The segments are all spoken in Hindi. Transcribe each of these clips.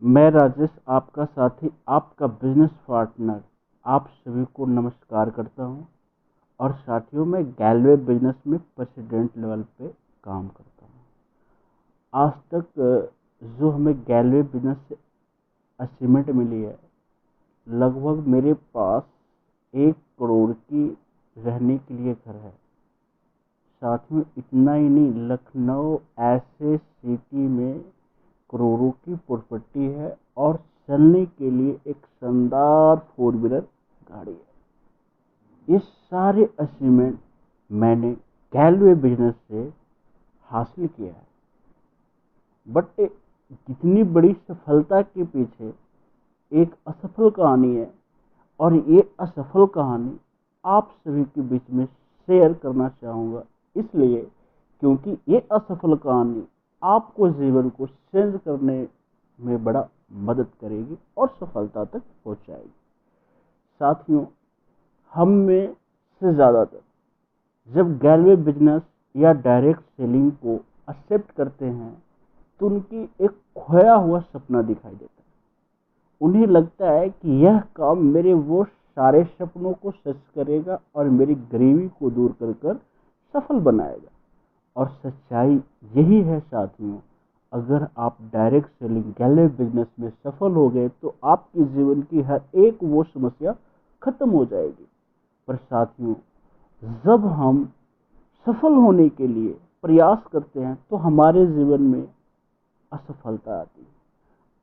मैं राजेश, आपका साथी, आपका बिजनेस पार्टनर, आप सभी को नमस्कार करता हूं। और साथियों, मैं गैलवे बिजनेस में प्रेसिडेंट लेवल पे काम करता हूं। आज तक जो हमें गैलवे बिजनेस से अचीवमेंट मिली है, लगभग मेरे पास 1 करोड़ की रहने के लिए घर है। साथियों, इतना ही नहीं, लखनऊ ऐसे सिटी में करोड़ों की प्रॉपर्टी है और चलने के लिए एक शानदार 4 व्हीलर गाड़ी है। ये सारे अचीवमेंट मैंने गैलवे बिजनेस से हासिल किया है। बट जितनी बड़ी सफलता के पीछे एक असफल कहानी है, और ये असफल कहानी आप सभी के बीच में शेयर करना चाहूँगा। इसलिए क्योंकि ये असफल कहानी आपको जीवन को चेंज करने में बड़ा मदद करेगी और सफलता तक पहुंचाएगी। साथियों, हम में से ज़्यादातर जब गैलवे बिजनेस या डायरेक्ट सेलिंग को एक्सेप्ट करते हैं तो उनकी एक खोया हुआ सपना दिखाई देता है। उन्हें लगता है कि यह काम मेरे वो सारे सपनों को सच करेगा और मेरी गरीबी को दूर कर कर सफल बनाएगा। और सच्चाई यही है साथियों, अगर आप डायरेक्ट सेलिंग गैलवे बिजनेस में सफल हो गए तो आपके जीवन की हर एक वो समस्या खत्म हो जाएगी। पर साथियों, जब हम सफल होने के लिए प्रयास करते हैं तो हमारे जीवन में असफलता आती है।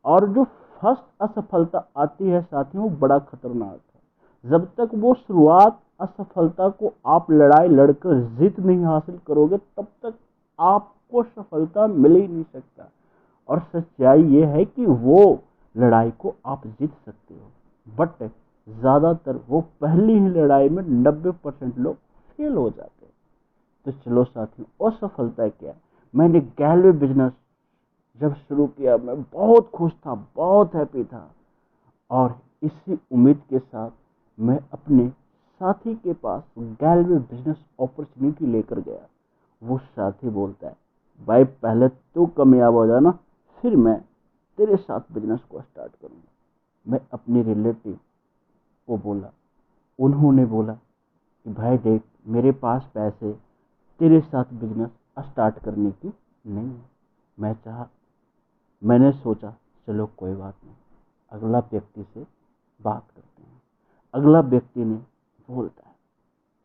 और जो फर्स्ट असफलता आती है साथियों, वो बड़ा खतरनाक है। जब तक वो शुरुआत असफलता को आप लड़ाई लड़कर जीत नहीं हासिल करोगे, तब तक आपको सफलता मिल ही नहीं सकता। और सच्चाई ये है कि वो लड़ाई को आप जीत सकते हो, बट ज़्यादातर वो पहली ही लड़ाई में 90% लोग फेल हो जाते हैं। तो चलो साथियों, असफलता क्या है। मैंने गैलवे बिजनेस जब शुरू किया, मैं बहुत खुश था, बहुत हैप्पी था। और इसी उम्मीद के साथ मैं अपने साथी के पास गैलवे बिजनेस अपॉर्चुनिटी लेकर गया। वो साथी बोलता है, भाई पहले तू कामयाब हो जाना, फिर मैं तेरे साथ बिजनेस को स्टार्ट करूँगा। मैं अपने रिलेटिव को बोला, उन्होंने बोला कि भाई देख, मेरे पास पैसे तेरे साथ बिजनेस स्टार्ट करने की नहीं है। मैंने सोचा चलो कोई बात नहीं, अगला व्यक्ति से बात करते हैं। अगला व्यक्ति ने बोलता है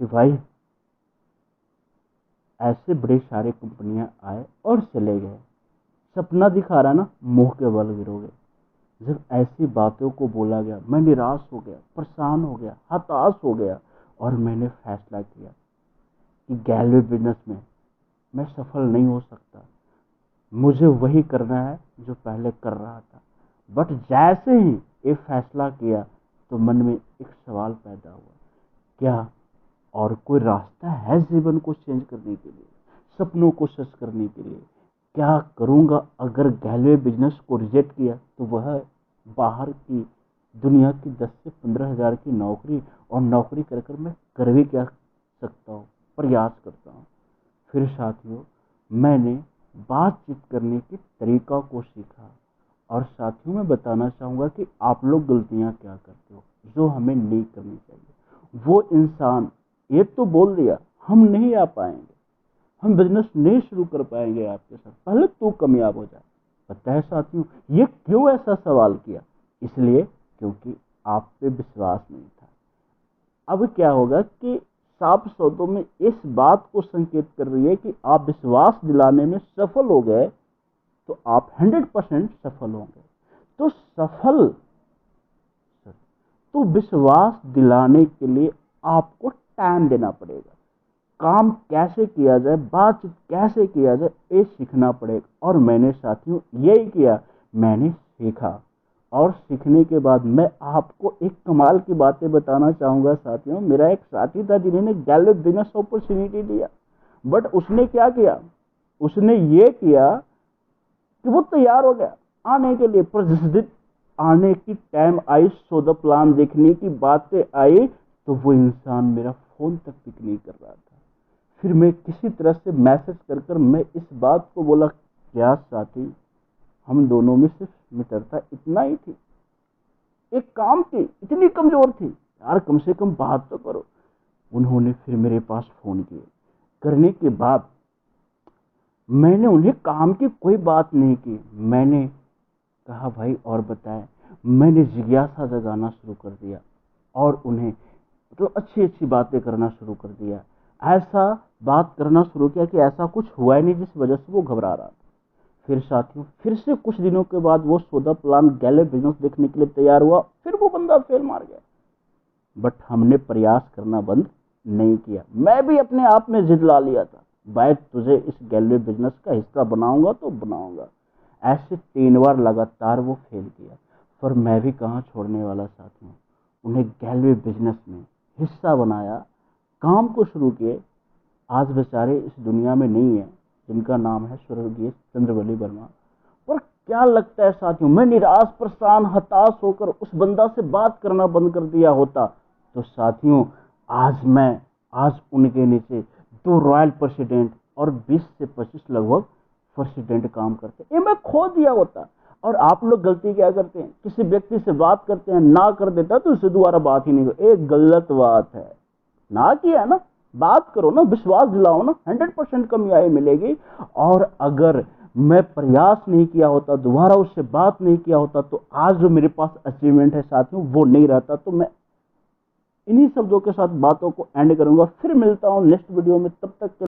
कि भाई ऐसे बड़े सारे कंपनियां आए और चले गए, सपना दिखा रहा ना, मुंह के बल गिरोगे। जब ऐसी बातों को बोला गया, मैं निराश हो गया, परेशान हो गया, हताश हो गया। और मैंने फैसला किया कि गैलवे बिजनेस में मैं सफल नहीं हो सकता, मुझे वही करना है जो पहले कर रहा था। बट जैसे ही ये फैसला किया तो मन में एक सवाल पैदा हुआ, क्या और कोई रास्ता है जीवन को चेंज करने के लिए, सपनों को सच करने के लिए? क्या करूंगा अगर गैलवे बिजनेस को रिजेक्ट किया तो वह बाहर की दुनिया की 10 से 15 हज़ार की नौकरी, और नौकरी कर कर मैं कर भी क्या सकता हूँ, प्रयास करता हूँ। फिर साथियों, मैंने बातचीत करने के तरीका को सीखा। और साथियों, मैं बताना चाहूँगा कि आप लोग गलतियाँ क्या करते हो जो हमें नहीं करनी चाहिए। वो इंसान ये तो बोल दिया हम नहीं आ पाएंगे, हम बिजनेस नहीं शुरू कर पाएंगे आपके साथ, पहले तू कामयाब हो जाए। पता है साथियों, ये क्यों ऐसा सवाल किया? इसलिए क्योंकि आप पे विश्वास नहीं था। अब क्या होगा कि साफ शब्दों में इस बात को संकेत कर रही है कि आप विश्वास दिलाने में सफल हो गए तो आप 100% सफल होंगे। तो सफल तो विश्वास दिलाने के लिए आपको टाइम देना पड़ेगा। काम कैसे किया जाए, बातचीत कैसे किया जाए, ये सीखना पड़ेगा। और मैंने साथियों यही किया, मैंने सीखा। और सीखने के बाद मैं आपको एक कमाल की बातें बताना चाहूँगा साथियों। मेरा एक साथी था जिन्होंने गैलवे बिजनेस अपॉर्चुनिटी लिया, बट उसने क्या किया, उसने ये किया कि वो तैयार हो गया आने के लिए, पर जिस दिन आने की time I, so the plan देखने की बातें आई, तो वो इंसान मेरा फोन तक पिक नहीं कर रहा था। फिर मैं किसी तरह से मैसेज कर कर मैं इस बात को बोला, क्या साथी, हम दोनों में सिर्फ मित्रता इतना ही थी, एक काम थी, इतनी कमजोर थी यार, कम से कम बात तो करो। उन्होंने फिर मेरे पास फोन किए, करने के बाद मैंने उन्हें काम की कोई बात नहीं की। मैंने कहा भाई और बताएं। मैंने जिज्ञासा जगाना शुरू कर दिया और उन्हें मतलब अच्छी अच्छी बातें करना शुरू कर दिया। ऐसा बात करना शुरू किया कि ऐसा कुछ हुआ ही नहीं जिस वजह से वो घबरा रहा था। फिर साथियों, फिर से कुछ दिनों के बाद वो 14 प्लान गैले बिजनेस देखने के लिए तैयार हुआ, फिर वो बंदा फेल मार गया। बट हमने प्रयास करना बंद नहीं किया। मैं भी अपने आप में जिद ला लिया था, भाई तुझे इस गैलरी बिजनेस का हिस्सा बनाऊंगा तो बनाऊंगा। ऐसे 3 बार लगातार वो फेल किया, पर मैं भी कहाँ छोड़ने वाला साथियों। उन्हें गैलरी बिजनेस में हिस्सा बनाया, काम को शुरू किए। आज बेचारे इस दुनिया में नहीं है, जिनका नाम है स्वर्गीय चंद्रवली वर्मा। पर क्या लगता है साथियों, मैं निराश परेशान हताश होकर उस बंदा से बात करना बंद कर दिया होता तो साथियों आज उनके नीचे 2 रॉयल प्रेसिडेंट और 20 से 25 लगभग प्रेसिडेंट काम करते, ये मैं खो दिया होता। और आप लोग गलती क्या करते हैं, किसी व्यक्ति से बात करते हैं, ना कर देता तो उससे दोबारा बात ही नहीं करो, एक गलत बात है। ना किया ना, बात करो ना, विश्वास दिलाओ ना, 100% कामयाबी मिलेगी। और अगर मैं प्रयास नहीं किया होता, दोबारा उससे बात नहीं किया होता, तो आज जो मेरे पास अचीवमेंट है साथियों वो नहीं रहता। तो मैं इन्हीं शब्दों के साथ बातों को एंड करूंगा, फिर मिलता हूं नेक्स्ट वीडियो में, तब तक के